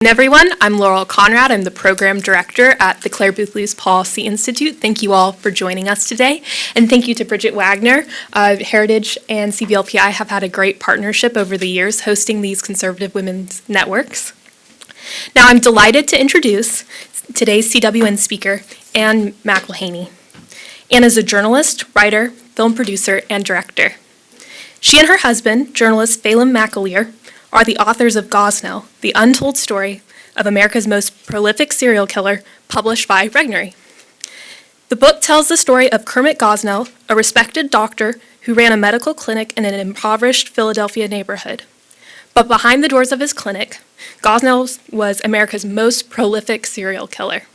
Everyone, I'm Laurel Conrad. I'm the program director at the Claire Booth Luce Policy Institute. Thank you all for joining us today. And thank you to Bridget Wagner. Heritage and CBLPI have had a great partnership over the years hosting these conservative women's networks. Now I'm delighted to introduce today's CWN speaker, Anne McElhinney. Anne is a journalist, writer, film producer, and director. She and her husband, journalist Phelim McAleer, are the authors of Gosnell, the untold story of America's most prolific serial killer, published by Regnery. The book tells the story of Kermit Gosnell, a respected doctor who ran a medical clinic in an impoverished Philadelphia neighborhood. But behind the doors of his clinic, Gosnell was America's most prolific serial killer.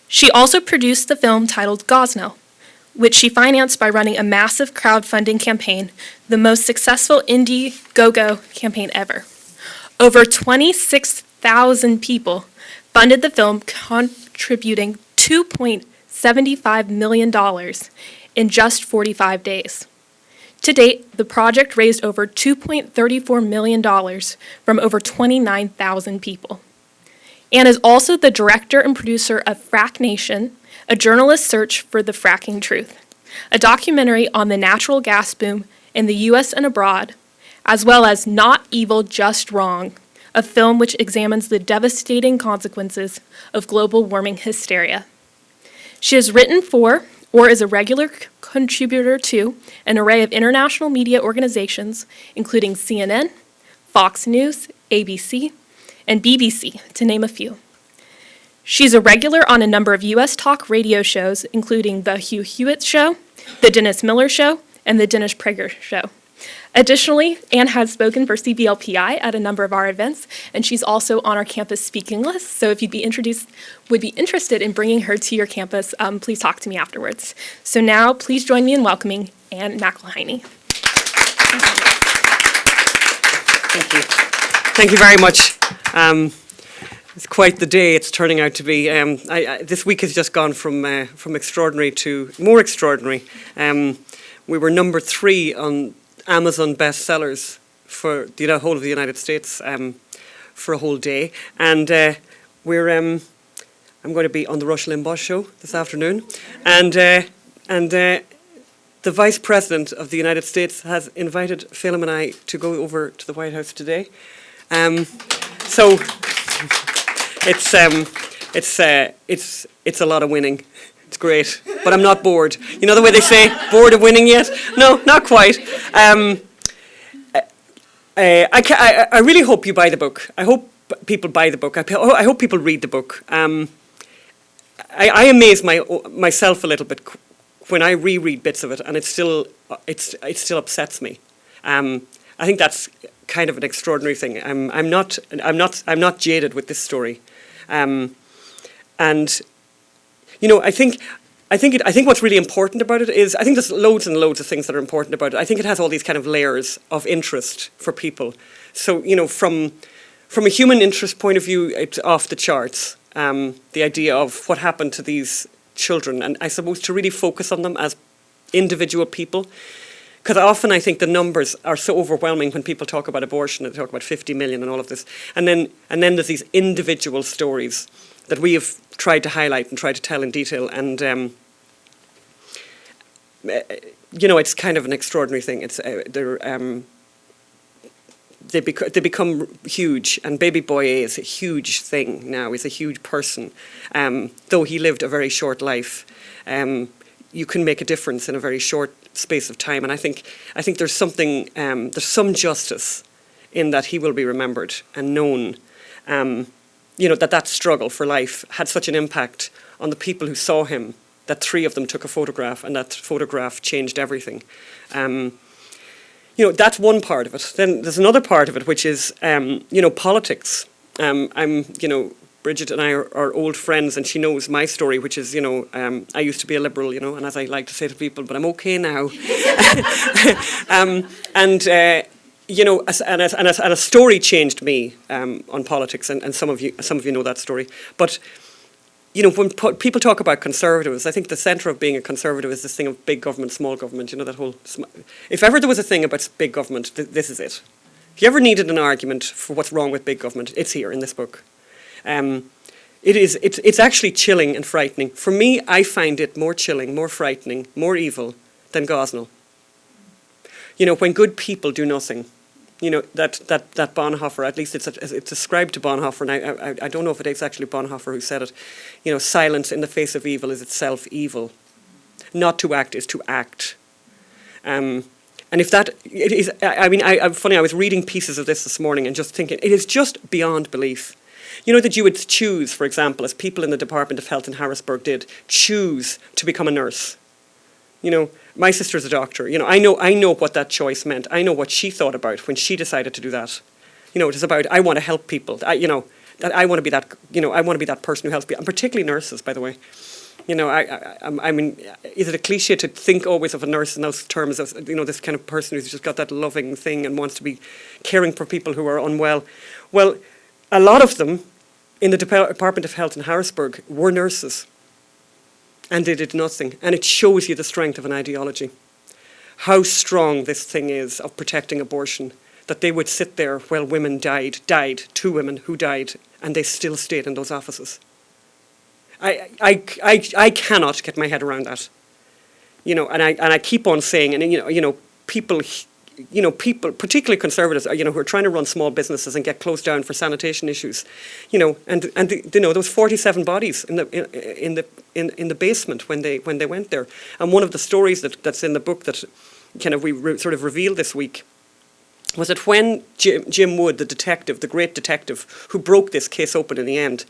She also produced the film titled Gosnell, which she financed by running a massive crowdfunding campaign, the most successful Indiegogo campaign ever. Over 26,000 people funded the film, contributing $2.75 million in just 45 days. To date, the project raised over $2.34 million from over 29,000 people. Anne is also the director and producer of Frack Nation, a journalist's search for the fracking truth, a documentary on the natural gas boom in the U.S. and abroad, as well as Not Evil, Just Wrong, a film which examines the devastating consequences of global warming hysteria. She has written for, or is a regular contributor to, an array of international media organizations, including CNN, Fox News, ABC, and BBC, to name a few. She's a regular on a number of U.S. talk radio shows, including The Hugh Hewitt Show, The Dennis Miller Show, and The Dennis Prager Show. Additionally, Anne has spoken for CBLPI at a number of our events, and she's also on our campus speaking list. So if you'd be interested in bringing her to your campus, please talk to me afterwards. So now, please join me in welcoming Anne McElhinney. Thank you. Thank you very much. It's quite the day it's turning out to be. This week has just gone from extraordinary to more extraordinary. We were number 3 on Amazon bestsellers for the whole of the United States for a whole day, and I'm going to be on the Rush Limbaugh show this afternoon, and the Vice President of the United States has invited Phelim and I to go over to the White House today. So. It's a lot of winning. It's great, but I'm not bored. You know the way they say, bored of winning yet? No, not quite. I really hope you buy the book. I hope people buy the book. I hope people read the book. I amaze myself a little bit when I reread bits of it, and it still upsets me. I think that's kind of an extraordinary thing. I'm not jaded with this story, and you know I think what's really important about it is I think there's loads and loads of things that are important about it. I think it has all these kind of layers of interest for people. So you know from a human interest point of view, it's off the charts. The idea of what happened to these children, and I suppose to really focus on them as individual people. Because often I think the numbers are so overwhelming when people talk about abortion, they talk about 50 million and all of this. And then there's these individual stories that we have tried to highlight and try to tell in detail. And, you know, it's kind of an extraordinary thing. They become huge, and baby boy A is a huge thing now. He's a huge person. Though he lived a very short life, you can make a difference in a very short space of time, and I think there's something, there's some justice in that he will be remembered and known. You know, that struggle for life had such an impact on the people who saw him that 3 of them took a photograph, and that photograph changed everything. You know, that's one part of it. Then there's another part of it, which is you know, politics. You know, Bridget and I are old friends, and she knows my story, which is, you know, I used to be a Liberal, you know, and as I like to say to people, but I'm okay now. You know, and a story changed me on politics, and some of you know that story. But you know, when people talk about conservatives, I think the centre of being a conservative is this thing of big government, small government. You know, that whole. If ever there was a thing about big government, this is it. If you ever needed an argument for what's wrong with big government, it's here in this book. It's actually chilling and frightening. For me, I find it more chilling, more frightening, more evil than Gosnell. You know, when good people do nothing. You know, that Bonhoeffer, at least it's ascribed to Bonhoeffer, and I don't know if it is actually Bonhoeffer who said it. You know, silence in the face of evil is itself evil. Not to act is to act. And if that, it is, I mean, funny, I was reading pieces of this morning and just thinking, it is just beyond belief. You know, that you would choose, for example, as people in the Department of Health in Harrisburg did, choose to become a nurse. You know, my sister's a doctor. You know, I know what that choice meant. I know what she thought about when she decided to do that. You know, it is about, I want to help people. I want to be that, you know, I want to be that person who helps people, and particularly nurses, by the way. You know, I mean, is it a cliche to think always of a nurse in those terms as, you know, this kind of person who's just got that loving thing and wants to be caring for people who are unwell? Well, a lot of them in the Department of Health in Harrisburg were nurses. And they did nothing. And it shows you the strength of an ideology. How strong this thing is of protecting abortion. That they would sit there while women died, 2 women who died, and they still stayed in those offices. I cannot get my head around that. You know, and I keep on saying, and you know, people, particularly conservatives, you know, who are trying to run small businesses and get closed down for sanitation issues, you know, and you know, those 47 bodies in the basement when they went there. And one of the stories that's in the book that kind of we sort of revealed this week was that when Jim Wood, the detective, the great detective who broke this case open in the end,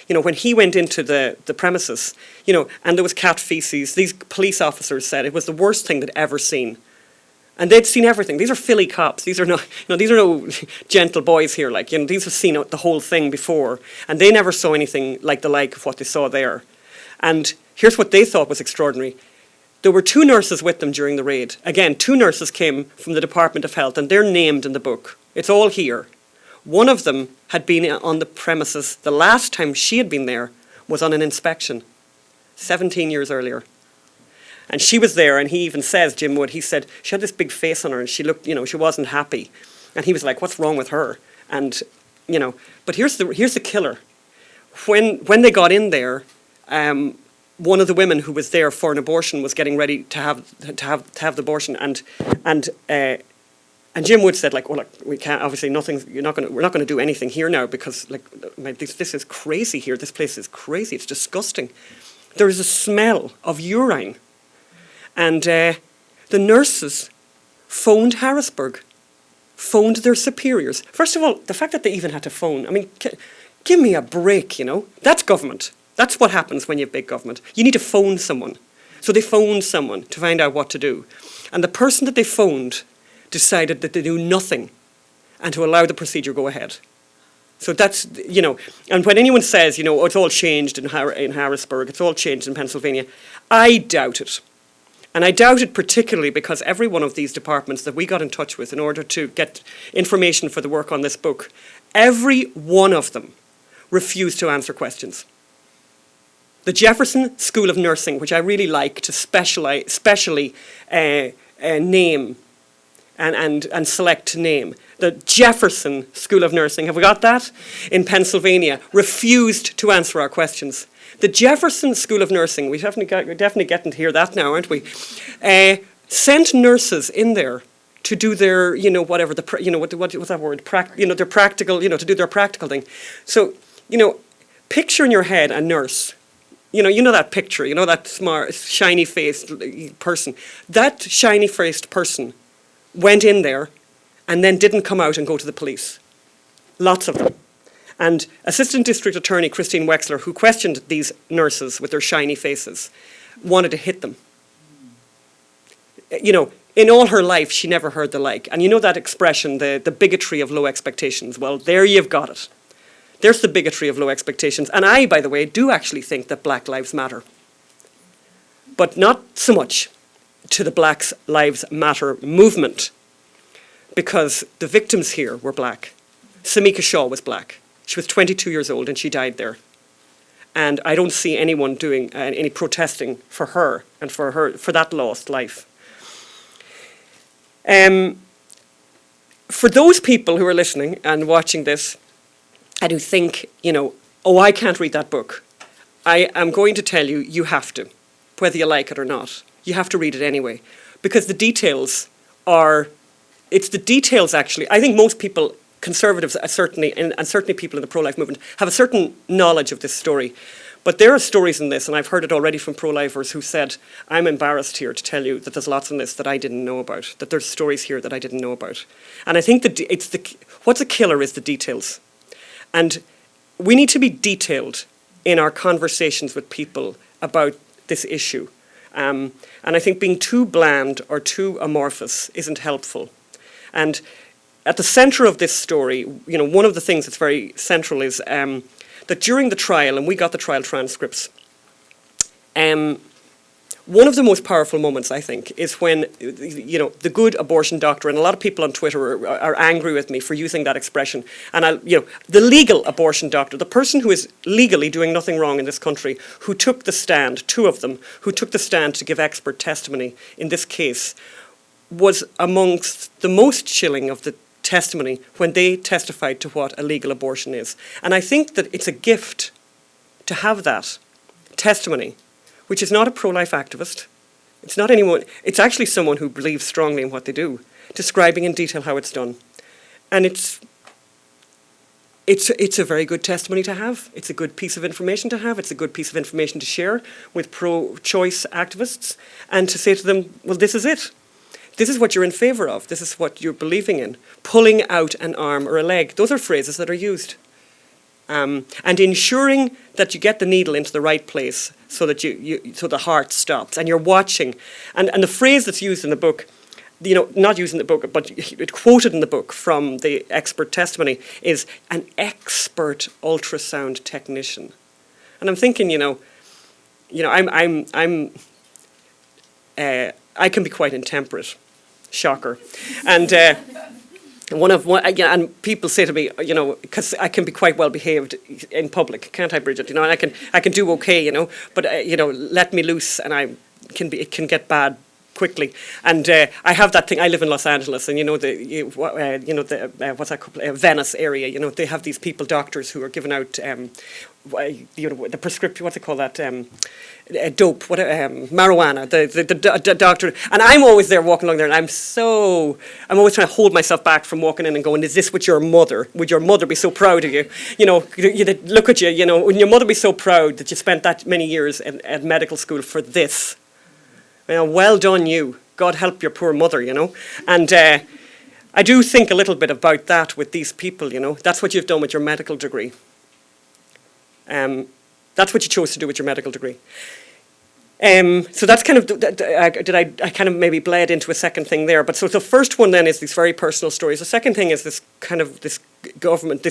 you know, when he went into the premises, you know, and there was cat feces, these police officers said it was the worst thing they'd ever seen. And they'd seen everything. These are Philly cops. These are these are no gentle boys here. Like, you know, these have seen the whole thing before, and they never saw anything like the like of what they saw there. And here's what they thought was extraordinary. There were 2 nurses with them during the raid. Again, 2 nurses came from the Department of Health, and they're named in the book. It's all here. One of them had been on the premises. The last time she had been there was on an inspection, 17 years earlier. And she was there, and he even says, Jim Wood, he said, she had this big face on her, and she looked, you know, she wasn't happy. And he was like, what's wrong with her? And, you know, but here's the killer. When they got in there, one of the women who was there for an abortion was getting ready to have the abortion, and Jim Wood said, like, well, look, we can't, obviously we're not going to do anything here now because, like, this is crazy here. This place is crazy. It's disgusting. There is a smell of urine. And the nurses phoned Harrisburg, phoned their superiors. First of all, the fact that they even had to phone, I mean, give me a break, you know. That's government. That's what happens when you have big government. You need to phone someone. So they phoned someone to find out what to do. And the person that they phoned decided that they do nothing and to allow the procedure go ahead. So that's, you know, and when anyone says, you know, oh, it's all changed in Harrisburg, it's all changed in Pennsylvania, I doubt it. And I doubt it particularly because every one of these departments that we got in touch with in order to get information for the work on this book, every one of them refused to answer questions. The Jefferson School of Nursing, which I really like to specially name and select to name, the Jefferson School of Nursing, have we got that? In Pennsylvania, refused to answer our questions. The Jefferson School of Nursing, we're definitely getting to hear that now, aren't we? Sent nurses in there to do their, you know, whatever, what's that word? Their practical, you know, to do their practical thing. So, you know, picture in your head a nurse. You know that picture, you know, that smart, shiny-faced person. That shiny-faced person went in there and then didn't come out and go to the police. Lots of them. And Assistant District Attorney Christine Wexler, who questioned these nurses with their shiny faces, wanted to hit them. You know, in all her life, she never heard the like. And you know that expression, the bigotry of low expectations? Well, there you've got it. There's the bigotry of low expectations. And I, by the way, do actually think that Black Lives Matter. But not so much to the Black Lives Matter movement, because the victims here were black. Samika Shaw was black. She was 22 years old and she died there. And I don't see anyone doing any protesting for her and for that lost life. for those people who are listening and watching this and who think, oh, I can't read that book, I am going to tell you, you have to, whether you like it or not. You have to read it anyway. Because the details it's the details actually. I think most people, conservatives certainly, and certainly people in the pro-life movement, have a certain knowledge of this story. But there are stories in this, and I've heard it already from pro-lifers who said, I'm embarrassed here to tell you that there's lots in this that I didn't know about, that there's stories here that I didn't know about. And I think what's a killer is the details. And we need to be detailed in our conversations with people about this issue. And I think being too bland or too amorphous isn't helpful. And at the centre of this story, one of the things that's very central is that during the trial, and we got the trial transcripts, one of the most powerful moments, I think, is when, the good abortion doctor, and a lot of people on Twitter are angry with me for using that expression, and the legal abortion doctor, the person who is legally doing nothing wrong in this country, who took the stand, two of them, who took the stand to give expert testimony in this case, was amongst the most chilling of the testimony when they testified to what a legal abortion is. And I think that it's a gift to have that testimony, which is not a pro-life activist. It's not anyone, it's actually someone who believes strongly in what they do, describing in detail how it's done. And it's a very good testimony to have. It's a good piece of information to have. It's a good piece of information to share with pro-choice activists and to say to them, well, this is it. This is what you're in favour of. This is what you're believing in. Pulling out an arm or a leg. Those are phrases that are used. And ensuring that you get the needle into the right place so that so the heart stops and you're watching. And the phrase that's used in the book, not used in the book, but it quoted in the book from the expert testimony is an expert ultrasound technician. And I'm thinking, I can be quite intemperate. Shocker. And and people say to me, because I can be quite well behaved in public, can't I, Bridget? And I can do okay, but let me loose, and it can get bad quickly. And I have that thing. I live in Los Angeles, and what's that called? Venice area. They have these people, doctors, who are giving out the prescription. What's it called? That dope. Marijuana. The doctor. And I'm always there walking along there, and I'm always trying to hold myself back from walking in and going, "Is this what your mother? Would your mother be so proud of you? Look at you. Would your mother be so proud that you spent that many years at medical school for this?" Well done you. God help your poor mother, And I do think a little bit about that with these people, That's what you've done with your medical degree. That's what you chose to do with your medical degree. So that's kind of, I kind of maybe bled into a second thing there. But so the first one then is these very personal stories. The second thing is this kind of this government,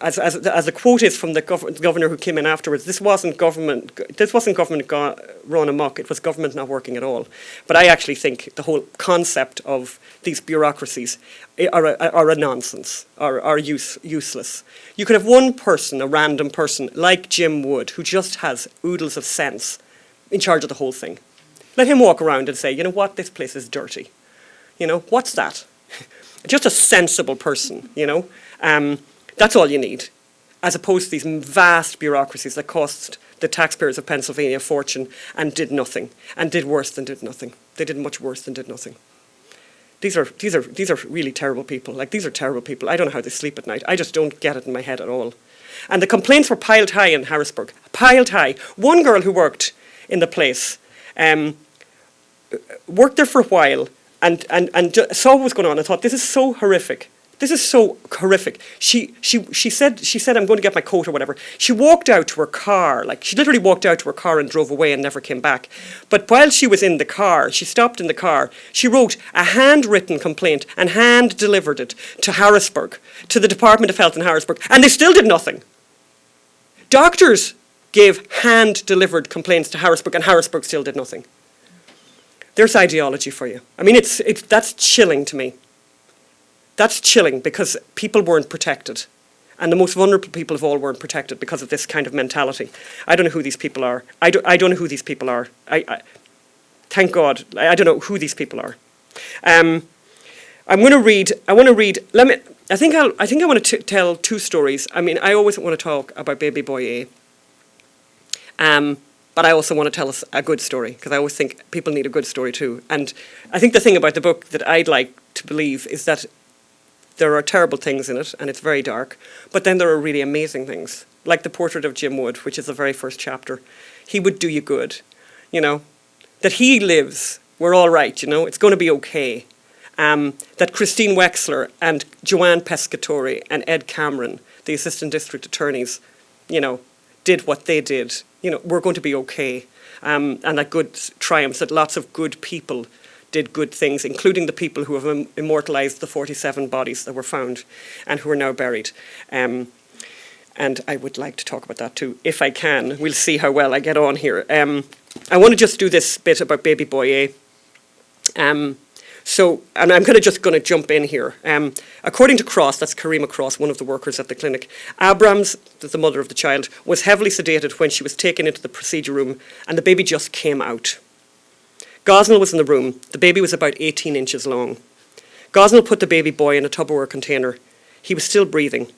as the quote is from the governor who came in afterwards, this wasn't government run amok, it was government not working at all. But I actually think the whole concept of these bureaucracies are a nonsense, are useless. You could have one person, a random person, like Jim Wood, who just has oodles of sense, in charge of the whole thing. Let him walk around and say, you know what, this place is dirty. What's that? Just a sensible person, That's all you need, as opposed to these vast bureaucracies that cost the taxpayers of Pennsylvania a fortune and did nothing, and did worse than did nothing. They did much worse than did nothing. These are really terrible people. These are terrible people. I don't know how they sleep at night. I just don't get it in my head at all. And the complaints were piled high in Harrisburg. Piled high. One girl who worked in the place worked there for a while and saw what was going on and thought, this is so horrific. This is so horrific. She said, I'm going to get my coat or whatever. She walked out to her car, she literally walked out to her car and drove away and never came back. But while she was in the car, she stopped in the car, she wrote a handwritten complaint and hand-delivered it to Harrisburg, to the Department of Health in Harrisburg, and they still did nothing. Doctors gave hand-delivered complaints to Harrisburg, and Harrisburg still did nothing. There's ideology for you. That's chilling to me. That's chilling because people weren't protected. And the most vulnerable people of all weren't protected because of this kind of mentality. I don't know who these people are. I don't know who these people are. Thank God, I don't know who these people are. I'm going to read. I want to read. Let me. I think I want to tell two stories. I mean, I always want to talk about baby boy A. But I also want to tell us a good story, because I always think people need a good story too. And I think the thing about the book that I'd like to believe is that there are terrible things in it, and it's very dark. But then there are really amazing things, like the portrait of Jim Wood, which is the very first chapter. He would do you good, you know. That he lives, we're all right, you know. It's going to be okay. That Christine Wexler and Joanne Pescatore and Ed Cameron, the assistant district attorneys, you know, did what they did. You know, we're going to be okay. And that good triumphs, that lots of good people did good things, including the people who have immortalised the 47 bodies that were found and who are now buried. And I would like to talk about that too, if I can. We'll see how well I get on here. I want to just do this bit about baby boy A. And I'm going to jump in here. According to Cross, that's Karima Cross, one of the workers at the clinic, Abrams, the mother of the child, was heavily sedated when she was taken into the procedure room, and the baby just came out. Gosnell was in the room. The baby was about 18 inches long. Gosnell put the baby boy in a Tupperware container. He was still breathing.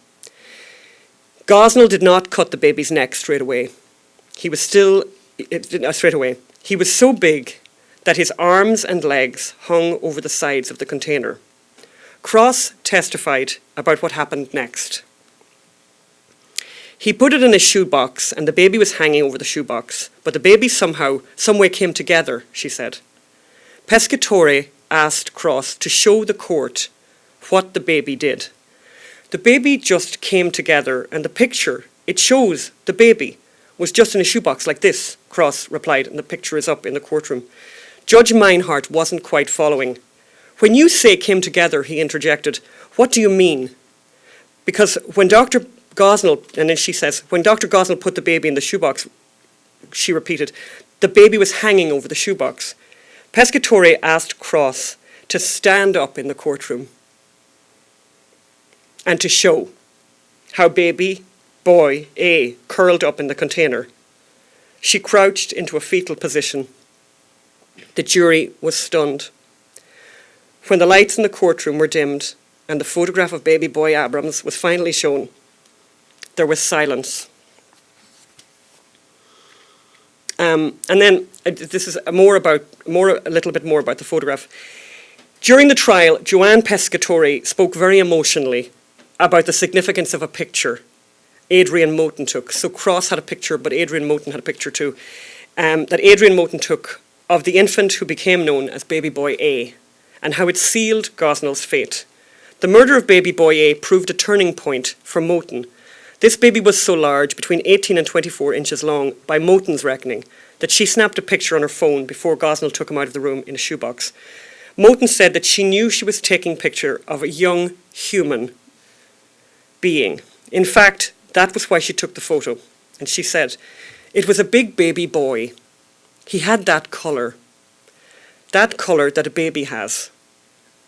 Gosnell did not cut the baby's neck straight away. He was so big that his arms and legs hung over the sides of the container. Cross testified about what happened next. He put it in a shoebox, and the baby was hanging over the shoebox, but the baby some way came together, she said. Pescatore asked Cross to show the court what the baby did. The baby just came together, and the picture, it shows the baby was just in a shoebox like this, Cross replied, and the picture is up in the courtroom. Judge Meinhardt wasn't quite following. When you say came together, he interjected, what do you mean? Because when Dr. Gosnell, and then she says, when Dr. Gosnell put the baby in the shoebox, she repeated, the baby was hanging over the shoebox. Pescatore asked Cross to stand up in the courtroom and to show how baby boy A curled up in the container. She crouched into a fetal position. The jury was stunned. When the lights in the courtroom were dimmed and the photograph of baby boy Abrams was finally shown, there was silence. And then this is a little bit more about the photograph. During the trial, Joanne Pescatore spoke very emotionally about the significance of a picture Adrian Moten took. So Cross had a picture, but Adrian Moten had a picture too. That Adrian Moten took of the infant who became known as baby boy A, and how it sealed Gosnell's fate. The murder of baby boy A proved a turning point for Moten. This baby was so large, between 18 and 24 inches long, by Moten's reckoning, that she snapped a picture on her phone before Gosnell took him out of the room in a shoebox. Moten said that she knew she was taking a picture of a young human being. In fact, that was why she took the photo. And she said, it was a big baby boy. He had that colour that a baby has.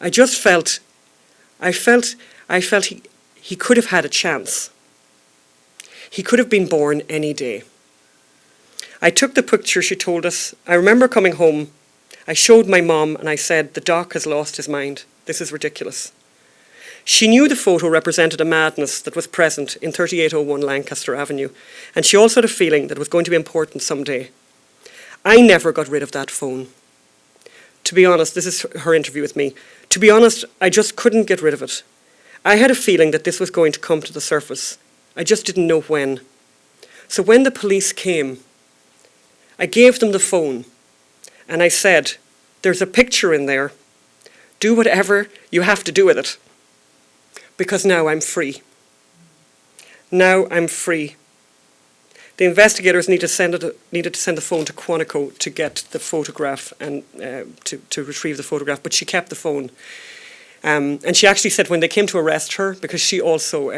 I felt he could have had a chance. He could have been born any day. I took the picture, she told us. I remember coming home. I showed my mom and I said, the doc has lost his mind. This is ridiculous. She knew the photo represented a madness that was present in 3801 Lancaster Avenue, and she also had a feeling that it was going to be important someday. I never got rid of that phone. To be honest, this is her interview with me. To be honest, I just couldn't get rid of it. I had a feeling that this was going to come to the surface. I just didn't know when. So when the police came, I gave them the phone and I said, there's a picture in there. Do whatever you have to do with it. Because now I'm free. Now I'm free. The investigators needed to send the phone to Quantico to get the photograph and to retrieve the photograph, but she kept the phone. And she actually said when they came to arrest her, because she also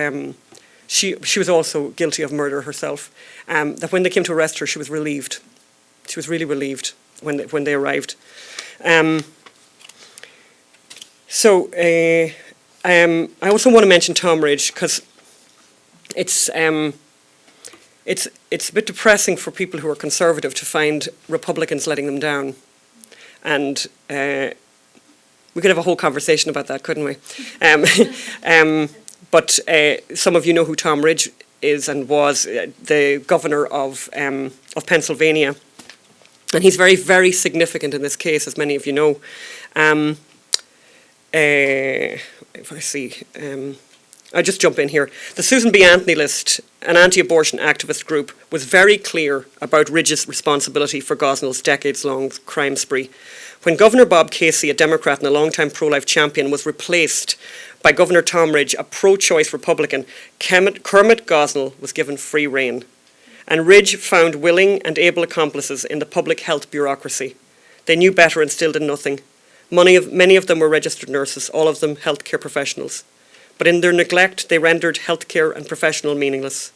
she was also guilty of murder herself, that when they came to arrest her, she was relieved. She was really relieved when they arrived. I also want to mention Tom Ridge because it's a bit depressing for people who are conservative to find Republicans letting them down, and We could have a whole conversation about that, couldn't we? But some of you know who Tom Ridge is and was, the governor of Pennsylvania. And he's very, very significant in this case, as many of you know. If I see, I'll just jump in here. The Susan B. Anthony List, an anti-abortion activist group, was very clear about Ridge's responsibility for Gosnell's decades-long crime spree. When Governor Bob Casey, a Democrat and a long-time pro-life champion, was replaced by Governor Tom Ridge, a pro-choice Republican, Kermit Gosnell was given free rein. And Ridge found willing and able accomplices in the public health bureaucracy. They knew better and still did nothing. Many of them were registered nurses, all of them healthcare professionals. But in their neglect, they rendered healthcare and professional meaningless.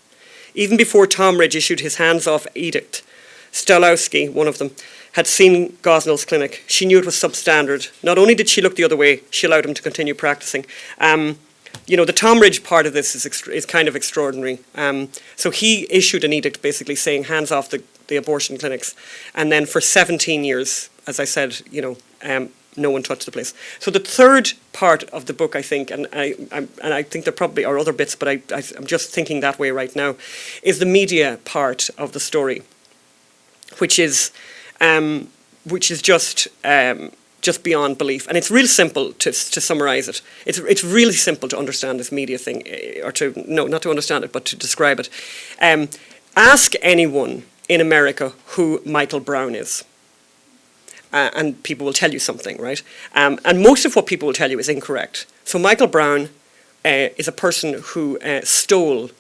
Even before Tom Ridge issued his hands-off edict, Stolowski, one of them, had seen Gosnell's clinic. She knew it was substandard. Not only did she look the other way, she allowed him to continue practicing. The Tom Ridge part of this is kind of extraordinary. So he issued an edict basically saying hands off the abortion clinics. And then for 17 years, as I said, no one touched the place. So the third part of the book, I think, and I think there probably are other bits, but I'm just thinking that way right now, is the media part of the story, which is just beyond belief. And it's real simple to summarise it. It's really simple to understand this media thing, not to understand it, but to describe it. Ask anyone in America who Michael Brown is. And people will tell you something, right? And most of what people will tell you is incorrect. So Michael Brown is a person who stole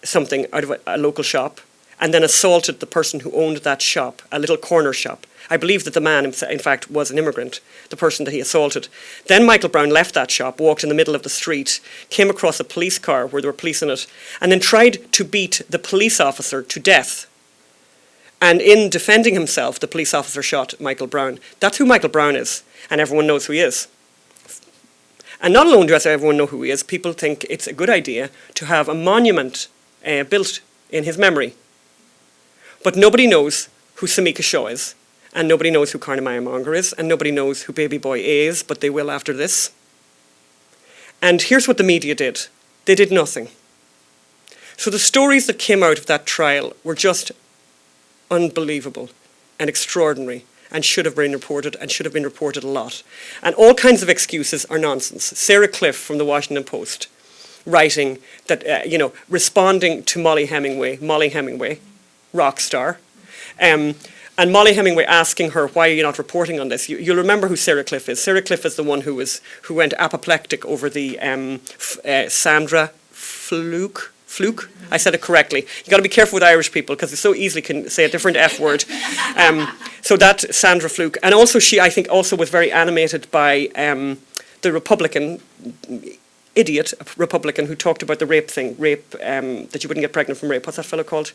something out of a local shop and then assaulted the person who owned that shop, a little corner shop. I believe that the man, in fact, was an immigrant, the person that he assaulted. Then Michael Brown left that shop, walked in the middle of the street, came across a police car where there were police in it, and then tried to beat the police officer to death. And in defending himself, the police officer shot Michael Brown. That's who Michael Brown is, and everyone knows who he is. And not alone does everyone know who he is, people think it's a good idea to have a monument built in his memory. But nobody knows who Samika Shaw is, and nobody knows who Carnamaya Monger is, and nobody knows who Baby Boy A is, but they will after this. And here's what the media did. They did nothing. So the stories that came out of that trial were just unbelievable and extraordinary and should have been reported a lot. And all kinds of excuses are nonsense. Sarah Cliff from the Washington Post writing that, responding to Molly Hemingway, rock star, and Molly Hemingway asking her, why are you not reporting on this? You'll remember who Sarah Cliff is. Sarah Cliff is the one who went apoplectic over the Sandra Fluke. I said it correctly. You've got to be careful with Irish people because they so easily can say a different F word. So that Sandra Fluke. And also she, I think, also was very animated by the Republican, idiot Republican who talked about the rape thing, that you wouldn't get pregnant from rape. What's that fellow called?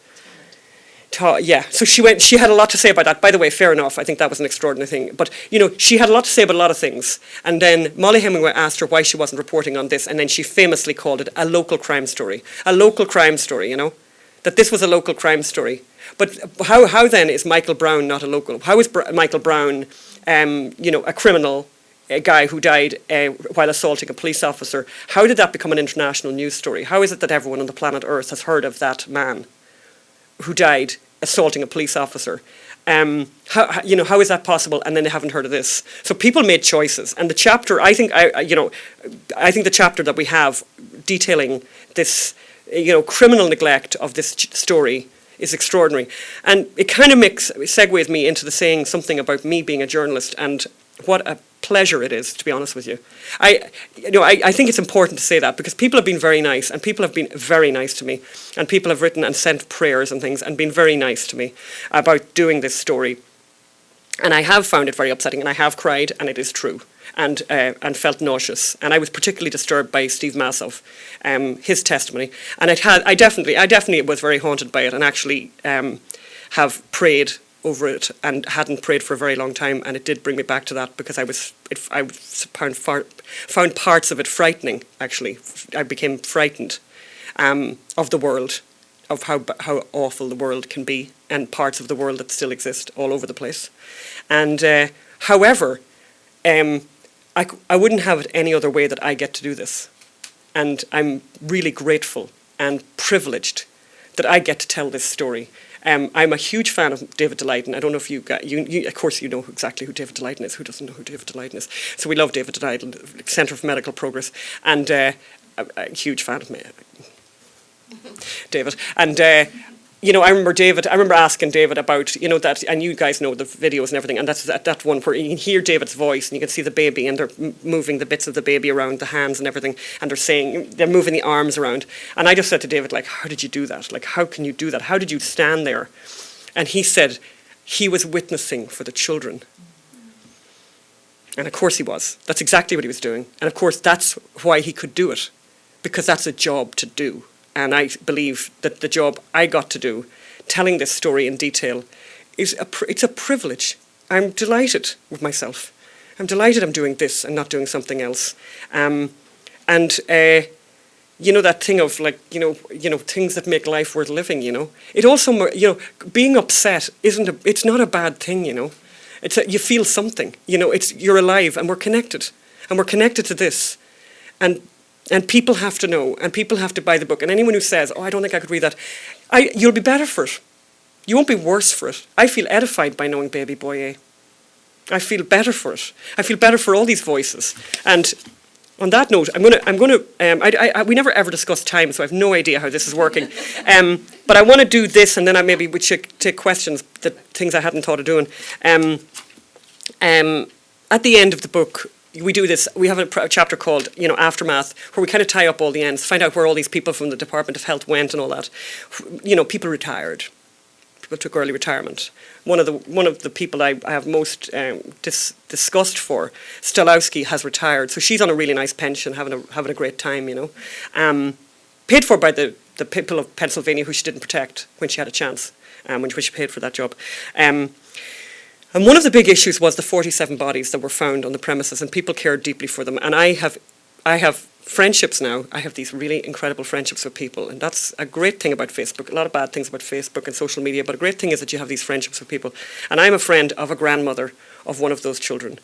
Yeah, so she had a lot to say about that. By the way, fair enough, I think that was an extraordinary thing. But, she had a lot to say about a lot of things. And then Molly Hemingway asked her why she wasn't reporting on this, and then she famously called it a local crime story. A local crime story, that this was a local crime story. But how then is Michael Brown not a local? How is Michael Brown, a criminal, a guy who died while assaulting a police officer? How did that become an international news story? How is it that everyone on the planet Earth has heard of that man who died assaulting a police officer? How is that possible? And then they haven't heard of this. So people made choices, and the chapter, I think the chapter that we have detailing this, criminal neglect of this story is extraordinary, and it kind of segues me into saying something about me being a journalist and what a pleasure it is, to be honest with you. I think it's important to say that because people have been very nice, and people have been very nice to me, and people have written and sent prayers and things and been very nice to me about doing this story. And I have found it very upsetting, and I have cried, and it is true, and felt nauseous. And I was particularly disturbed by Steve Massow, his testimony, and I definitely was very haunted by it, and actually have prayed over it and hadn't prayed for a very long time, and it did bring me back to that because I found parts of it frightening. Actually, I became frightened of the world, of how awful the world can be, and parts of the world that still exist all over the place. And however, I wouldn't have it any other way that I get to do this. And I'm really grateful and privileged that I get to tell this story. I'm a huge fan of David Daleiden. I don't know if you of course you know exactly who David Daleiden is. Who doesn't know who David Daleiden is? So we love David Daleiden, Centre for Medical Progress, and a huge fan of me, David. And I remember asking David about, that, and you guys know the videos and everything, and that's that one where you can hear David's voice and you can see the baby, and they're moving the bits of the baby around the hands and everything, and they're moving the arms around. And I just said to David, like, how did you do that? Like, how can you do that? How did you stand there? And he said he was witnessing for the children. And of course he was. That's exactly what he was doing. And of course that's why he could do it, because that's a job to do. And I believe that the job I got to do, telling this story in detail, it's a privilege. I'm delighted with myself. I'm delighted I'm doing this and not doing something else. That thing of like, things that make life worth living, It also, being upset it's not a bad thing, you feel something, you're alive and we're connected. And we're connected to this. And people have to know, and people have to buy the book. And anyone who says, I don't think I could read that, you'll be better for it. You won't be worse for it. I feel edified by knowing Baby Boy A. I feel better for it. I feel better for all these voices. And on that note, we never ever discussed time, so I have no idea how this is working. But I want to do this, and then we should take questions, things I hadn't thought of doing. At the end of the book, we do this. We have a chapter called, Aftermath, where we kind of tie up all the ends, find out where all these people from the Department of Health went and all that. People retired. People took early retirement. One of the people I have most disgust for, Stalowski, has retired. So she's on a really nice pension, having a great time, paid for by the people of Pennsylvania who she didn't protect when she had a chance, when she paid for that job. And one of the big issues was the 47 bodies that were found on the premises, and people cared deeply for them. And I have friendships now. I have these really incredible friendships with people, and that's a great thing about Facebook. A lot of bad things about Facebook and social media, but a great thing is that you have these friendships with people. And I'm a friend of a grandmother of one of those children,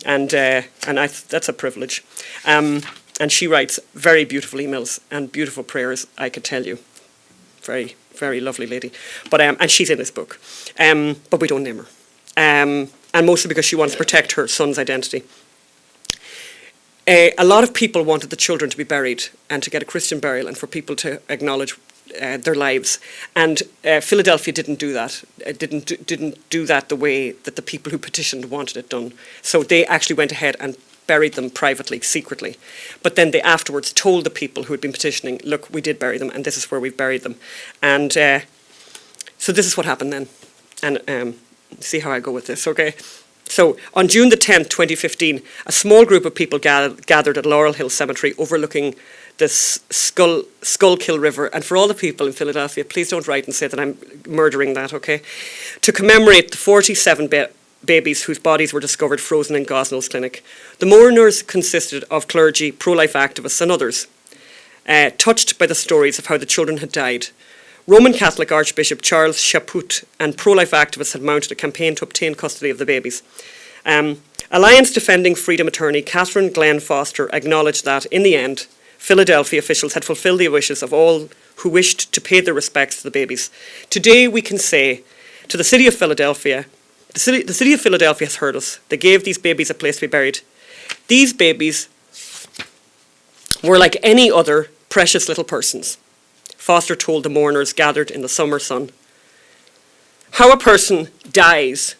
and that's a privilege. And she writes very beautiful emails and beautiful prayers, I could tell you. Very, very lovely lady. But and she's in this book, but we don't name her. And mostly because she wants to protect her son's identity. A lot of people wanted the children to be buried and to get a Christian burial and for people to acknowledge their lives. And Philadelphia didn't do that. Didn't do that the way that the people who petitioned wanted it done. So they actually went ahead and buried them privately, secretly. But then they afterwards told the people who had been petitioning, look, we did bury them and this is where we've buried them. And so this is what happened then. And see how I go with this, okay? So on June the 10th, 2015, a small group of people gathered at Laurel Hill Cemetery overlooking the Schuylkill River. And for all the people in Philadelphia, please don't write and say that I'm murdering that, okay? To commemorate the 47 babies whose bodies were discovered frozen in Gosnell's clinic. The mourners consisted of clergy, pro-life activists and others, touched by the stories of how the children had died. Roman Catholic Archbishop Charles Chaput and pro-life activists had mounted a campaign to obtain custody of the babies. Alliance Defending Freedom attorney Catherine Glenn Foster acknowledged that, in the end, Philadelphia officials had fulfilled the wishes of all who wished to pay their respects to the babies. Today we can say to the city of Philadelphia, the city of Philadelphia has heard us. They gave these babies a place to be buried. These babies were like any other precious little persons, Foster told the mourners gathered in the summer sun. How a person dies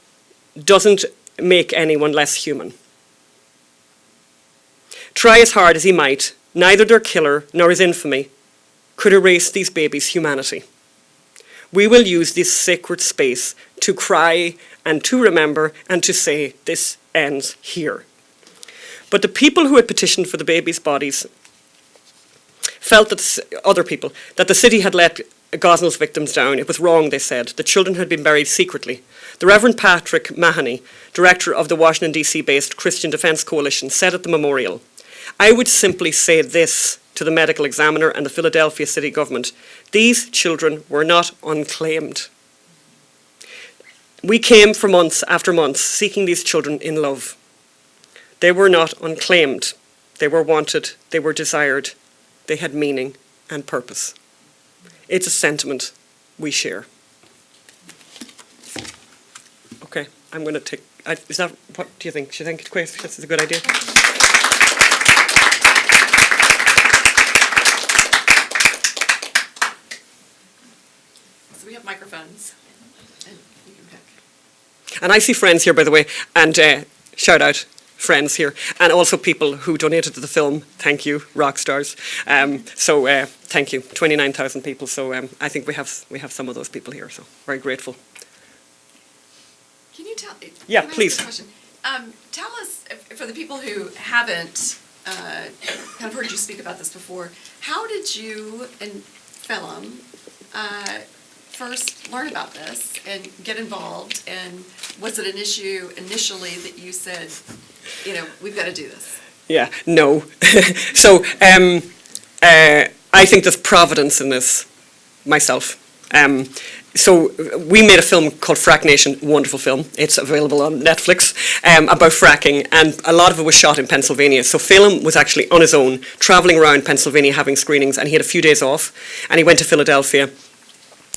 doesn't make anyone less human. Try as hard as he might, neither their killer nor his infamy could erase these babies' humanity. We will use this sacred space to cry and to remember and to say this ends here. But the people who had petitioned for the babies' bodies felt that other people, that the city had let Gosnell's victims down. It was wrong, they said. The children had been buried secretly. The Reverend Patrick McElhinney, director of the Washington, D.C.-based Christian Defense Coalition, said at the memorial, I would simply say this to the medical examiner and the Philadelphia city government. These children were not unclaimed. We came for months after months seeking these children in love. They were not unclaimed. They were wanted. They were desired. They had meaning and purpose. It's a sentiment we share. Okay, I'm going to take... is that... What do you think? Do you think, Grace, this is a good idea? So we have microphones, and you can pick. And I see friends here, by the way, and shout out friends here, and also people who donated to the film. Thank you, rock stars. So thank you, 29,000 people. So I think we have some of those people here. So very grateful. Can you tell? Yeah, can I ask please. a question? Tell us, for the people who haven't kind of heard you speak about this before, how did you and Phelim first learn about this and get involved? And was it an issue initially that you said, we've got to do this? Yeah, no. So I think there's providence in this myself. So we made a film called Frack Nation, wonderful film. It's available on Netflix, about fracking, and a lot of it was shot in Pennsylvania. So Phelim was actually on his own, travelling around Pennsylvania having screenings, and he had a few days off, and he went to Philadelphia.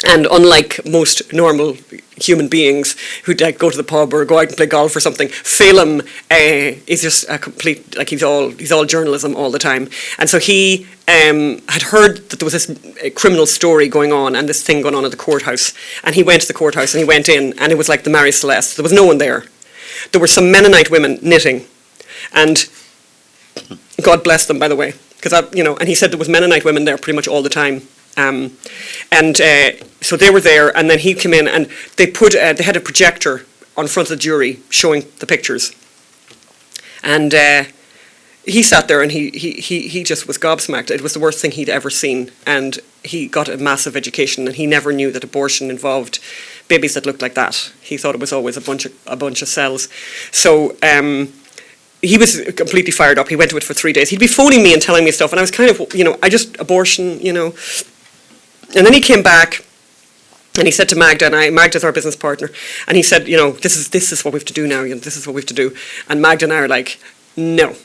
And unlike most normal human beings who go to the pub or go out and play golf or something, Phelim is just a complete, like he's all journalism all the time. And so he had heard that there was this criminal story going on and this thing going on at the courthouse. And he went to the courthouse and he went in, and it was like the Mary Celeste. There was no one there. There were some Mennonite women knitting, and God bless them, by the way, because and he said there was Mennonite women there pretty much all the time. So they were there, and then he came in, and they had a projector on front of the jury showing the pictures, and he sat there and he just was gobsmacked. It was the worst thing he'd ever seen, and he got a massive education, and he never knew that abortion involved babies that looked like that. He thought it was always a bunch of cells. So he was completely fired up. He went to it for 3 days. He'd be phoning me and telling me stuff, and I was kind of, abortion. And then he came back, and he said to Magda, and Magda's our business partner, and he said, this is what we have to do now. This is what we have to do. And Magda and I are like, no,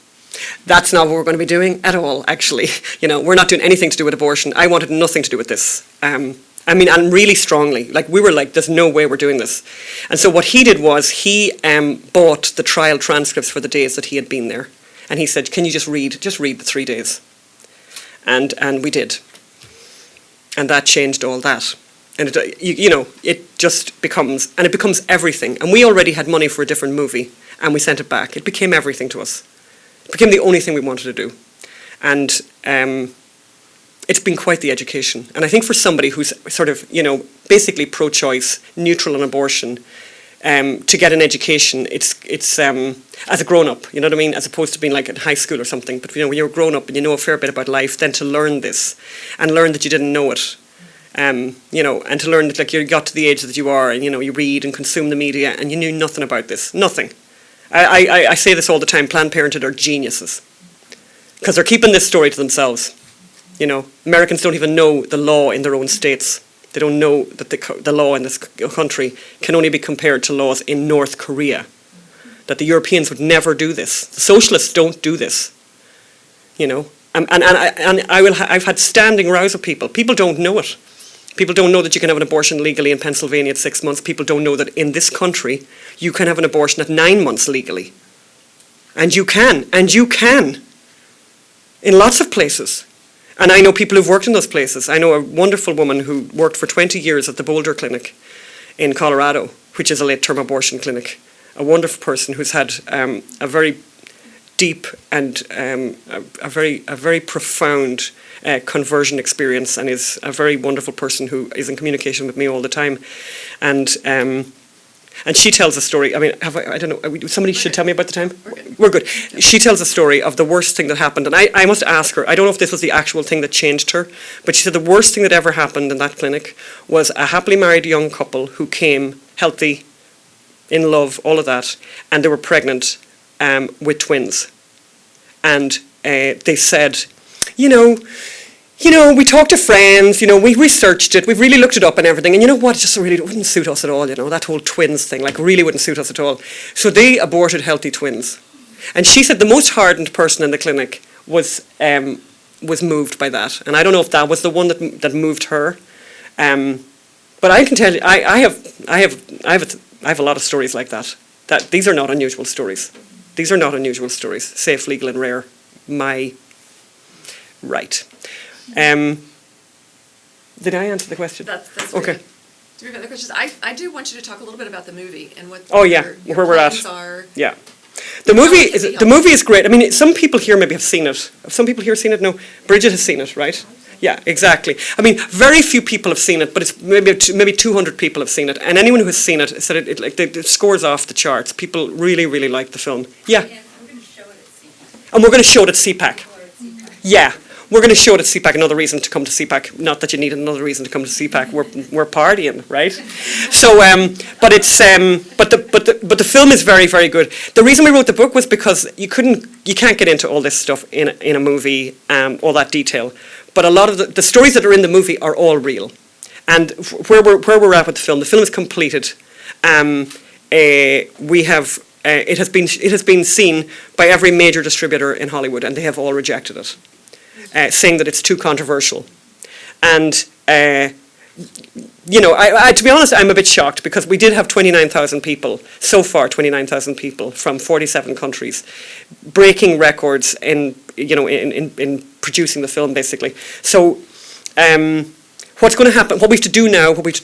that's not what we're going to be doing at all. Actually, we're not doing anything to do with abortion. I wanted nothing to do with this. And really strongly, we were like, there's no way we're doing this. And so what he did was he bought the trial transcripts for the days that he had been there, and he said, can you just read the 3 days? And we did. And that changed all that. And it just becomes everything. And we already had money for a different movie, and we sent it back. It became everything to us. It became the only thing we wanted to do. And it's been quite the education. And I think for somebody who's sort of, basically pro-choice, neutral on abortion, to get an education, it's as a grown-up, you know what I mean, as opposed to being like in high school or something. But when you're a grown-up and you know a fair bit about life, then to learn this and learn that you didn't know it, and to learn that you got to the age that you are, and you read and consume the media, and you knew nothing about this, nothing. I say this all the time: Planned Parenthood are geniuses, because they're keeping this story to themselves. Americans don't even know the law in their own states. They don't know that the law in this country can only be compared to laws in North Korea. That the Europeans would never do this. The socialists don't do this. I've had standing rows of people. People don't know it. People don't know that you can have an abortion legally in Pennsylvania at 6 months. People don't know that in this country you can have an abortion at 9 months legally. And you can. In lots of places. And I know people who've worked in those places. I know a wonderful woman who worked for 20 years at the Boulder Clinic in Colorado, which is a late-term abortion clinic. A wonderful person who's had a very deep and a very profound conversion experience, and is a very wonderful person who is in communication with me all the time. And she tells a story. I mean, I don't know. Somebody should tell me about the time. We're good. She tells a story of the worst thing that happened. And I must ask her, I don't know if this was the actual thing that changed her, but she said the worst thing that ever happened in that clinic was a happily married young couple who came healthy, in love, all of that, and they were pregnant with twins. And they said, we talked to friends, we researched it, we've really looked it up and everything, and you know what, it just really wouldn't suit us at all, that whole twins thing, really wouldn't suit us at all. So they aborted healthy twins. And she said the most hardened person in the clinic was moved by that. And I don't know if that was the one that moved her. But I can tell you, I have a lot of stories like that. That these are not unusual stories. These are not unusual stories. Safe, legal, and rare. My right. Did I answer the question? That's okay. Great. Do we have other questions? I do want you to talk a little bit about the movie and what your where we're at. plans are. Yeah. The movie is great. I mean, some people here maybe have seen it. Have some people here seen it? No. Bridget has seen it, right? Yeah, exactly. I mean, very few people have seen it, but it's maybe 200 people have seen it. And anyone who has seen it said it scores off the charts. People really, really like the film. Yeah. And we're going to show it at CPAC. And we're going to show it at CPAC. Yeah. We're going to show it at CPAC, another reason to come to CPAC. Not that you need another reason to come to CPAC. We're partying, right? So, but the film is very, very good. The reason we wrote the book was because you can't get into all this stuff in a movie, all that detail. But a lot of the stories that are in the movie are all real. And where we're at with the film is completed. It has been seen by every major distributor in Hollywood, and they have all rejected it. Saying that it's too controversial. And, to be honest, I'm a bit shocked because we did have 29,000 people, so far 29,000 people from 47 countries, breaking records in producing the film, basically. So, what's going to happen, what we have to do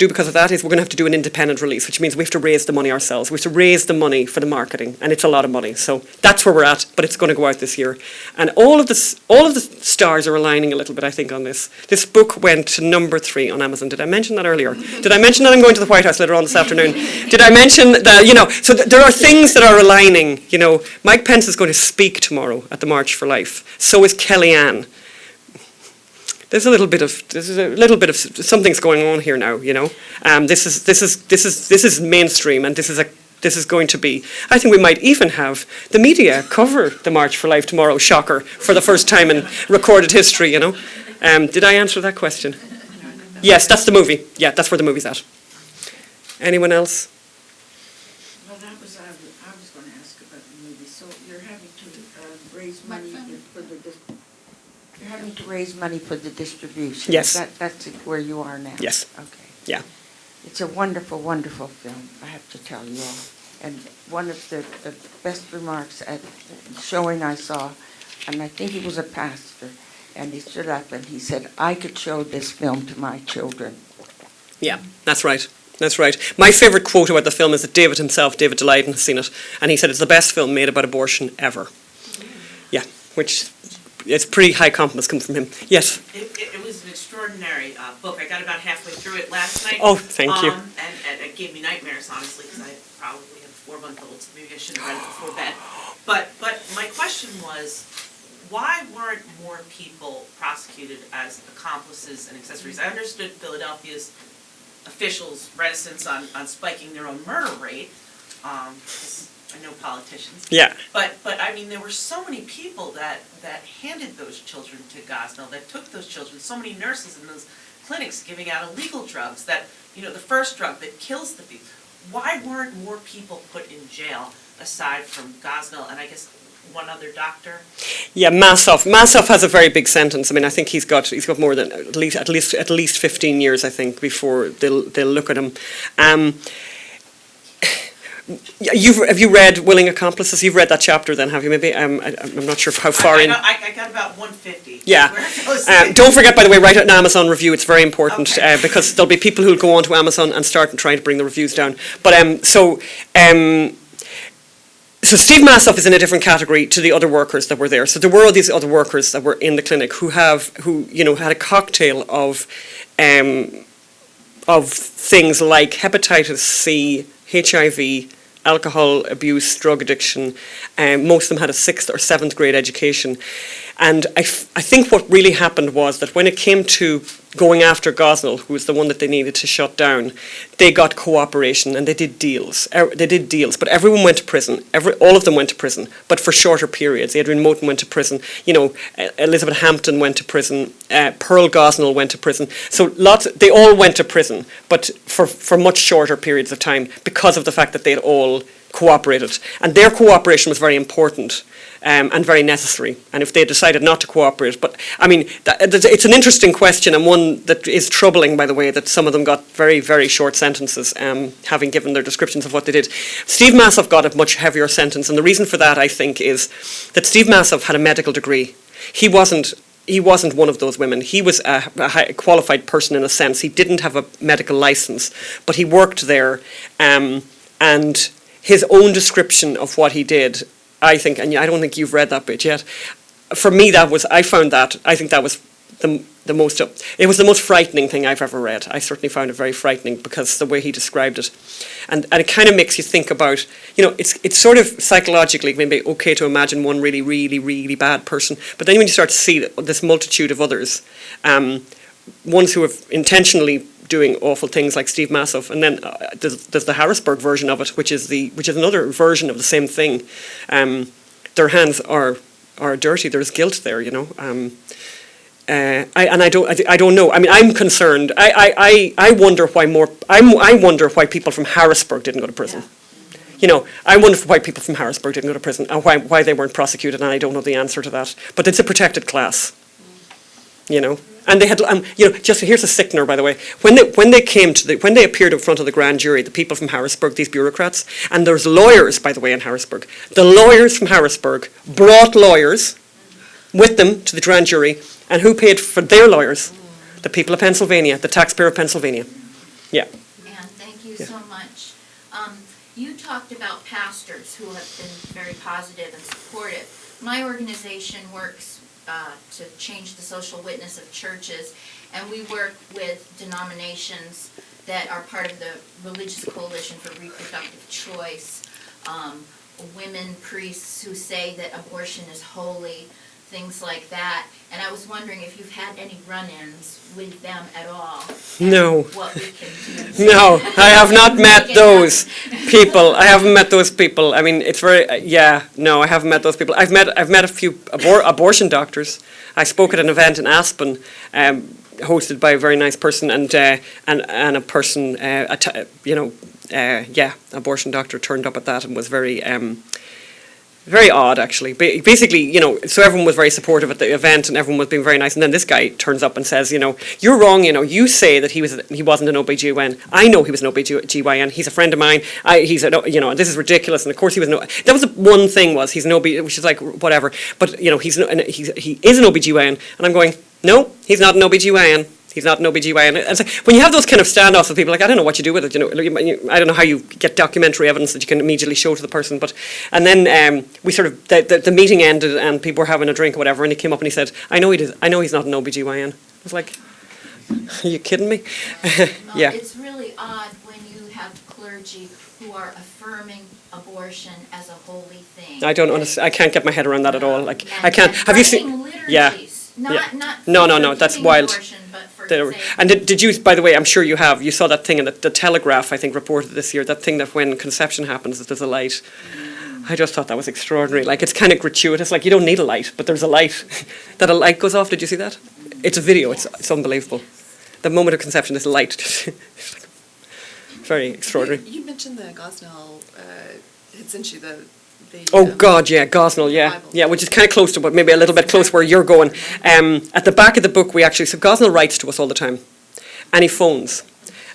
because of that is we're going to have to do an independent release, which means we have to raise the money ourselves. We have to raise the money for the marketing, and it's a lot of money. So that's where we're at, but it's going to go out this year. And all of the stars are aligning a little bit, I think, on this. This book went to number 3 on Amazon. Did I mention that earlier? Did I mention that I'm going to the White House later on this afternoon? Did I mention that, so there are things that are aligning, Mike Pence is going to speak tomorrow at the March for Life. So is Kellyanne. There's a little bit of something's going on here now, This is mainstream, and this is going to be. I think we might even have the media cover the March for Life tomorrow. Shocker! For the first time in recorded history, Did I answer that question? Yes, that's the movie. Yeah, that's where the movie's at. Anyone else? Well, I was going to ask about the movie. So you're having to raise money for the. You're having to raise money for the distribution. Yes. That's where you are now. Yes. Okay. Yeah. It's a wonderful, wonderful film, I have to tell you all. And one of the best remarks at the showing I saw, and I think he was a pastor, and he stood up and he said, I could show this film to my children. Yeah, that's right. That's right. My favourite quote about the film is that David Daleiden, has seen it, and he said it's the best film made about abortion ever. Yeah, which... It's pretty high compliments come from him. Yes? It was an extraordinary book. I got about halfway through it last night. Oh, thank you. And it gave me nightmares, honestly, because I probably have a 4-month-old, so maybe I shouldn't have read it before bed. But my question was, why weren't more people prosecuted as accomplices and accessories? I understood Philadelphia's officials' reticence on spiking their own murder rate. I know politicians. Yeah. But I mean, there were so many people that handed those children to Gosnell, that took those children, so many nurses in those clinics giving out illegal drugs, that, the first drug that kills the people. Why weren't more people put in jail aside from Gosnell and I guess one other doctor? Yeah, Massoff. Massoff has a very big sentence. I mean, I think he's got more than at least 15 years, I think, before they'll look at him. Have you read Willing Accomplices? You've read that chapter then, have you? Maybe I'm not sure how far in. I got about 150. Yeah. Don't forget, by the way, write out an Amazon review. It's very important, okay. Because there'll be people who'll go onto Amazon and start and trying to bring the reviews down. But so Steve Massoff is in a different category to the other workers that were there. So there were all these other workers that were in the clinic who had a cocktail of things like hepatitis C, HIV, alcohol abuse, drug addiction. Most of them had a 6th or 7th grade education. And I think what really happened was that when it came to going after Gosnell, who was the one that they needed to shut down, they got cooperation and they did deals. But everyone went to prison. All of them went to prison, but for shorter periods. Adrian Moten went to prison. Elizabeth Hampton went to prison. Pearl Gosnell went to prison. So they all went to prison, but for much shorter periods of time because of the fact that they had all cooperated. And their cooperation was very important and very necessary. And if they decided not to cooperate, but I mean, it's an interesting question, and one that is troubling, by the way, that some of them got very, very short sentences, having given their descriptions of what they did. Steve Massoff got a much heavier sentence, and the reason for that, I think, is that Steve Massoff had a medical degree. He wasn't one of those women. He was a qualified person in a sense. He didn't have a medical license, but he worked there, and his own description of what he did, I think, and I don't think you've read that bit yet. For me, I think that was the most, it was the most frightening thing I've ever read. I certainly found it very frightening because the way he described it. And it kind of makes you think about, it's sort of psychologically maybe okay to imagine one really, really, really bad person, but then when you start to see this multitude of others, ones who have intentionally doing awful things like Steve Massoff, and then there's the Harrisburg version of it, which is another version of the same thing. Their hands are dirty. There's guilt there, I don't know. I mean, I'm concerned. I wonder why people from Harrisburg didn't go to prison. I wonder why people from Harrisburg didn't go to prison and why they weren't prosecuted, and I don't know the answer to that. But it's a protected class, And they had, just here's a sickener, by the way. When they appeared in front of the grand jury, the people from Harrisburg, these bureaucrats, and there's lawyers, by the way, in Harrisburg. The lawyers from Harrisburg brought lawyers with them to the grand jury, and who paid for their lawyers? The people of Pennsylvania, the taxpayer of Pennsylvania. Yeah. And thank you so much. You talked about pastors who have been very positive and supportive. My organization works to change the social witness of churches, and we work with denominations that are part of the Religious Coalition for Reproductive Choice, women priests who say that abortion is holy, things like that. And I was wondering if you've had any run-ins with them at all. No. What we can do. No, I have not met those people. I haven't met those people. I mean, it's very, no, I haven't met those people. I've met a few abortion doctors. I spoke at an event in Aspen, hosted by a very nice person, and a person, abortion doctor turned up at that and was very, very odd, actually. Basically, so everyone was very supportive at the event and everyone was being very nice. And then this guy turns up and says, you're wrong, you say that he wasn't an OBGYN. I know he was an OBGYN. He's a friend of mine. This is ridiculous. And of course he was that was the one thing was he's an OB, which is like, whatever. But, he is an OBGYN. And I'm going, no, he's not an OBGYN. He's not an OBGYN. It's like, when you have those kind of standoffs with people, like, I don't know what you do with it, I don't know how you get documentary evidence that you can immediately show to the person, and then we sort of, the meeting ended and people were having a drink or whatever, and he came up and he said, I know he's not an OBGYN. I was like, are you kidding me? Yeah. It's really odd when you have clergy who are affirming abortion as a holy thing. I don't understand. I can't get my head around that at all. Like, I can't. Have you seen? Yeah. No, that's wild. And did you, by the way, I'm sure you have, you saw that thing in the Telegraph, I think, reported this year, that thing that when conception happens, that there's a light. I just thought that was extraordinary. Like, it's kind of gratuitous. Like, you don't need a light, but there's a light. That a light goes off. Did you see that? It's a video. It's unbelievable. The moment of conception, this light. Very extraordinary. You mentioned the Gosnell had sent you the God, yeah, Gosnell, yeah, which is kind of close to, but maybe a little bit close where you're going. At the back of the book, so Gosnell writes to us all the time, and he phones,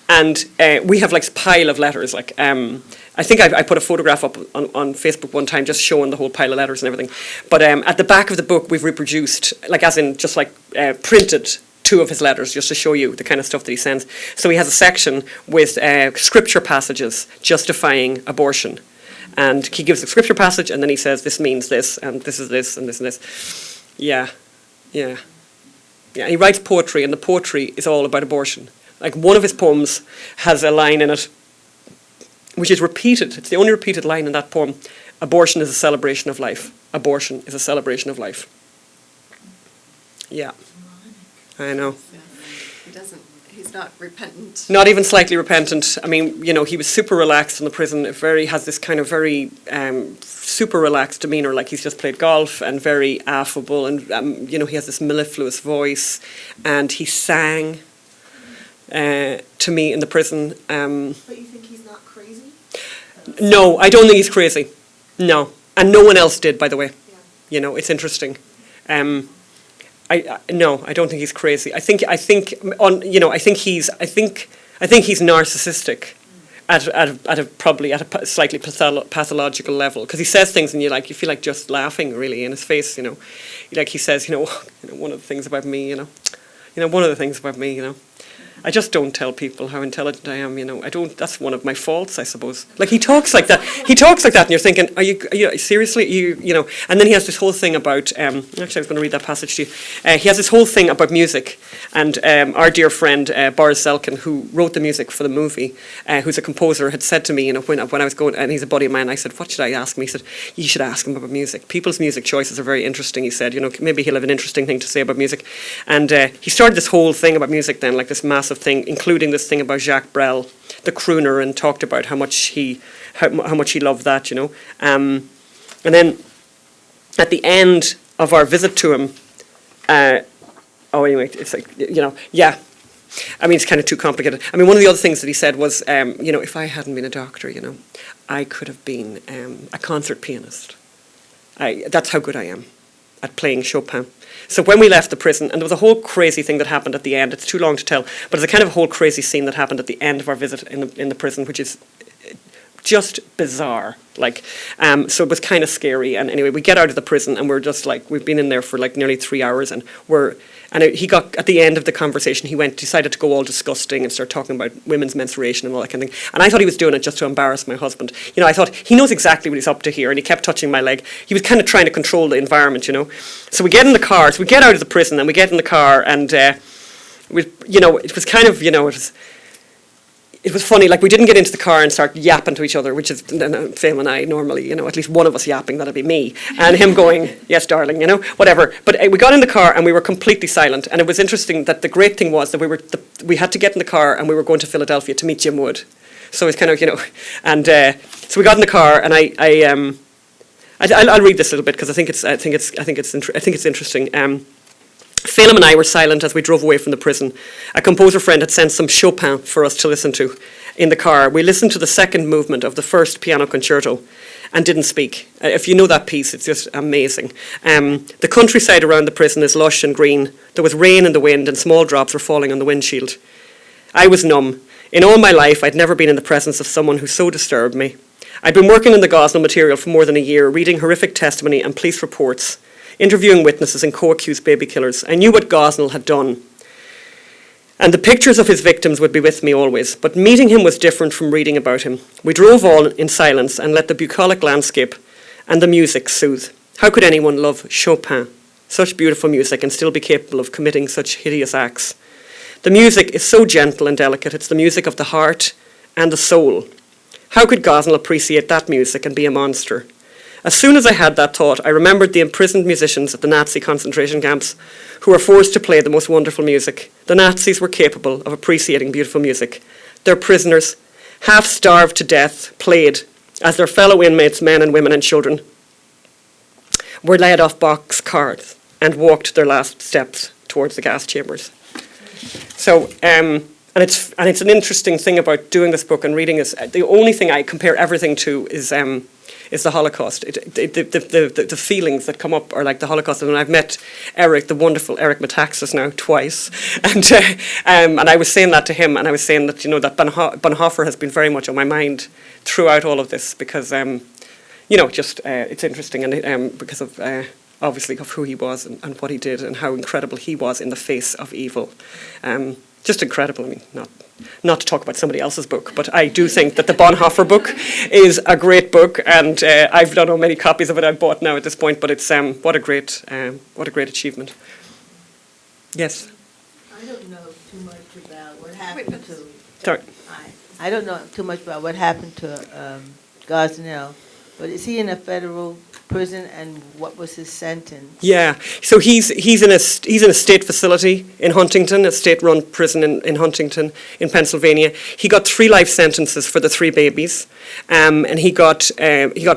and we have like a pile of letters. Like, I think I put a photograph up on Facebook one time, just showing the whole pile of letters and everything. But at the back of the book, we've reproduced, like, as in just like printed 2 of his letters, just to show you the kind of stuff that he sends. So he has a section with scripture passages justifying abortion. And he gives a scripture passage, and then he says, this means this, and this is this, and this and this. Yeah. He writes poetry, and the poetry is all about abortion. Like, one of his poems has a line in it, which is repeated. It's the only repeated line in that poem. Abortion is a celebration of life. Abortion is a celebration of life. Yeah. I know. He's not repentant. Not even slightly repentant. I mean, he was super relaxed in the prison. Has this kind of very super relaxed demeanour, like he's just played golf, and very affable. And, he has this mellifluous voice. And he sang to me in the prison. But you think he's not crazy? No, I don't think he's crazy. No, and no one else did, by the way. You know, it's interesting. No, I don't think he's crazy. I think he's narcissistic probably at a slightly pathological level, because he says things and you feel like just laughing really in his face. You know, like he says, one of the things about me, one of the things about me, I just don't tell people how intelligent I am, I don't, that's one of my faults, I suppose. Like, he talks like that, and you're thinking, are you seriously, and then he has this whole thing about, actually I was going to read that passage to you, he has this whole thing about music, and our dear friend, Boris Zelkin, who wrote the music for the movie, who's a composer, had said to me, when I was going, and he's a buddy of mine, I said, what should I ask him? He said, you should ask him about music. People's music choices are very interesting, he said, maybe he'll have an interesting thing to say about music. And he started this whole thing about music then, like this massive thing, including this thing about Jacques Brel, the crooner, and talked about how much he loved that, and then at the end of our visit to him, anyway, it's like, yeah. I mean, it's kind of too complicated. I mean, one of the other things that he said was, if I hadn't been a doctor, I could have been a concert pianist. That's how good I am at playing Chopin. So when we left the prison, and there was a whole crazy thing that happened at the end, it's too long to tell, but it's a kind of a whole crazy scene that happened at the end of our visit in the prison, which is just bizarre. So it was kind of scary. And anyway, we get out of the prison and we're just we've been in there for nearly 3 hours, and he got, at the end of the conversation, he decided to go all disgusting and start talking about women's menstruation and all that kind of thing. And I thought he was doing it just to embarrass my husband. I thought, he knows exactly what he's up to here, and he kept touching my leg. He was kind of trying to control the environment, So we get in the car, so we get out of the prison, and we get in the car, and it was kind of, it was funny, we didn't get into the car and start yapping to each other, which is Faye and I normally, at least one of us yapping, that'd be me, and him going, yes, darling, whatever. But we got in the car and we were completely silent, and it was interesting that the great thing was that we had to get in the car and we were going to Philadelphia to meet Jim Wood. So it's kind of, and so we got in the car, and I'll read this a little bit because I think it's interesting. Phelim and I were silent as we drove away from the prison. A composer friend had sent some Chopin for us to listen to in the car. We listened to the second movement of the first piano concerto and didn't speak. If you know that piece, it's just amazing. The countryside around the prison is lush and green. There was rain in the wind and small drops were falling on the windshield. I was numb. In all my life, I'd never been in the presence of someone who so disturbed me. I'd been working on the Gosnell material for more than a year, reading horrific testimony and police reports, interviewing witnesses and co-accused baby killers. I knew what Gosnell had done, and the pictures of his victims would be with me always, but meeting him was different from reading about him. We drove on in silence and let the bucolic landscape and the music soothe. How could anyone love Chopin, such beautiful music, and still be capable of committing such hideous acts? The music is so gentle and delicate. It's the music of the heart and the soul. How could Gosnell appreciate that music and be a monster? As soon as I had that thought, I remembered the imprisoned musicians at the Nazi concentration camps who were forced to play the most wonderful music. The Nazis were capable of appreciating beautiful music. Their prisoners, half starved to death, played as their fellow inmates, men and women and children, were led off box cars and walked their last steps towards the gas chambers. So, and it's an interesting thing about doing this book and reading this. The only thing I compare everything to is the Holocaust. The feelings that come up are like the Holocaust. And I've met Eric, the wonderful Eric Metaxas now twice, and I was saying that to him, and I was saying that that Bonhoeffer has been very much on my mind throughout all of this because it's interesting, and because of obviously of who he was and what he did and how incredible he was in the face of evil. Just incredible. I mean, not to talk about somebody else's book, but I do think that the Bonhoeffer book is a great book, and I don't know how many copies of it I've bought now at this point, but it's what a great achievement. Yes. I don't know too much about what happened to. Sorry. I don't know too much about what happened to Gosnell, but is he in a federal prison, and what was his sentence? Yeah, so he's in a state facility in Huntington, a state-run prison in Huntington, in Pennsylvania. He got 3 life sentences for the 3 babies, and he got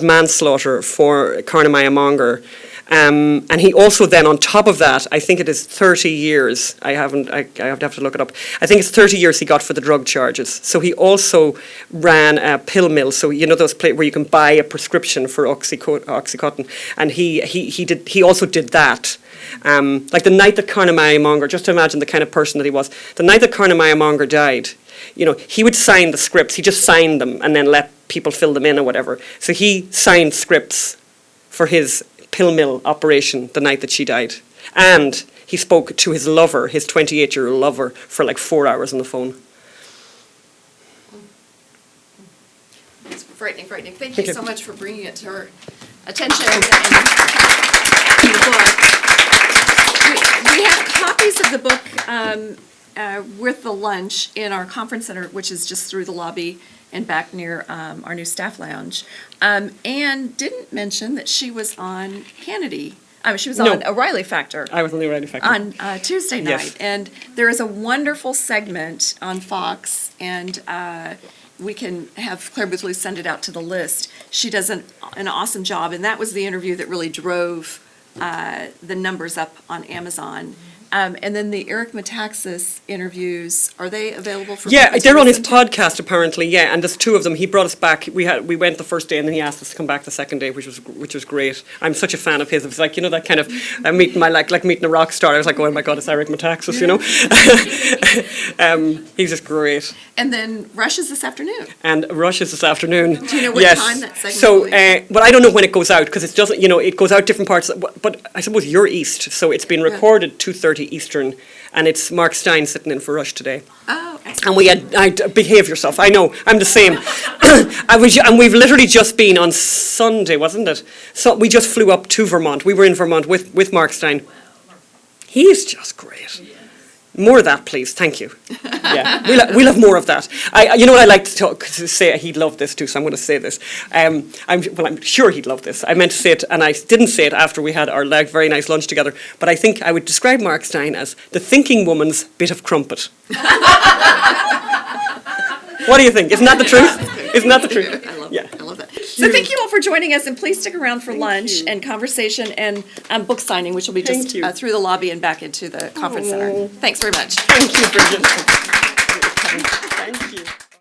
manslaughter for Carnamaya Monger, And he also then, on top of that, I think it is 30 years, I have to look it up, I think it's 30 years he got for the drug charges. So he also ran a pill mill, so you know those where you can buy a prescription for Oxycontin, and he also did that. Like the night that Carnamaya Monger, just to imagine the kind of person that he was, the night that Carnamaya Monger died, you know, he would sign the scripts, he just signed them and then let people fill them in or whatever. So he signed scripts for his pill mill operation the night that she died. And he spoke to his lover, his 28-year-old lover, for like 4 hours on the phone. It's frightening. Thank Thank you you. so much for bringing it to our attention and the book. We have copies of the book with the lunch in our conference center, which is just through the lobby and back near our new staff lounge. And didn't mention that she was on Hannity. She was on No. O'Reilly Factor. I was on the O'Reilly Factor. On Tuesday night. Yes. And there is a wonderful segment on Fox, and we can have Claire Boothly send it out to the list. She does an awesome job, and that was the interview that really drove the numbers up on Amazon. And then the Eric Metaxas interviews, are they available for Yeah, people to they're on his listen to? podcast apparently. Yeah, and there's two of them. He brought us back. We went the first day, and then he asked us to come back the second day, which was great. I'm such a fan of his. It was like, you know, that kind of meeting like meeting a rock star. I was like, oh my God, it's Eric Metaxas, you know. He's just great. And then Rush is this afternoon. And Rush is this afternoon. Do you know what Yes. time that segment So, will be? well, I don't know when it goes out because it doesn't. You know, it goes out different parts. But I suppose you're East, so it's been recorded 2:30 Eastern, and it's Mark Stein sitting in for Rush today. Oh, excellent. And we had, behave yourself. I know, I'm the same. And we've literally just been on Sunday, wasn't it? So we just flew up to Vermont. We were in Vermont with Mark Stein. He's just great. More of that, please. Thank you. Yeah, we'll have more of that. You know what I like to say? He'd love this too, so I'm going to say this. I'm sure he'd love this. I meant to say it, and I didn't say it after we had our very nice lunch together. But I think I would describe Mark Stein as the thinking woman's bit of crumpet. What do you think? Isn't that the truth? Isn't that the truth? I love that. So thank you all for joining us, and please stick around for lunch and conversation and book signing, which will be just Thank you. through the lobby and back into the conference center. Thank you very much. Thank you, Bridget. Thank you.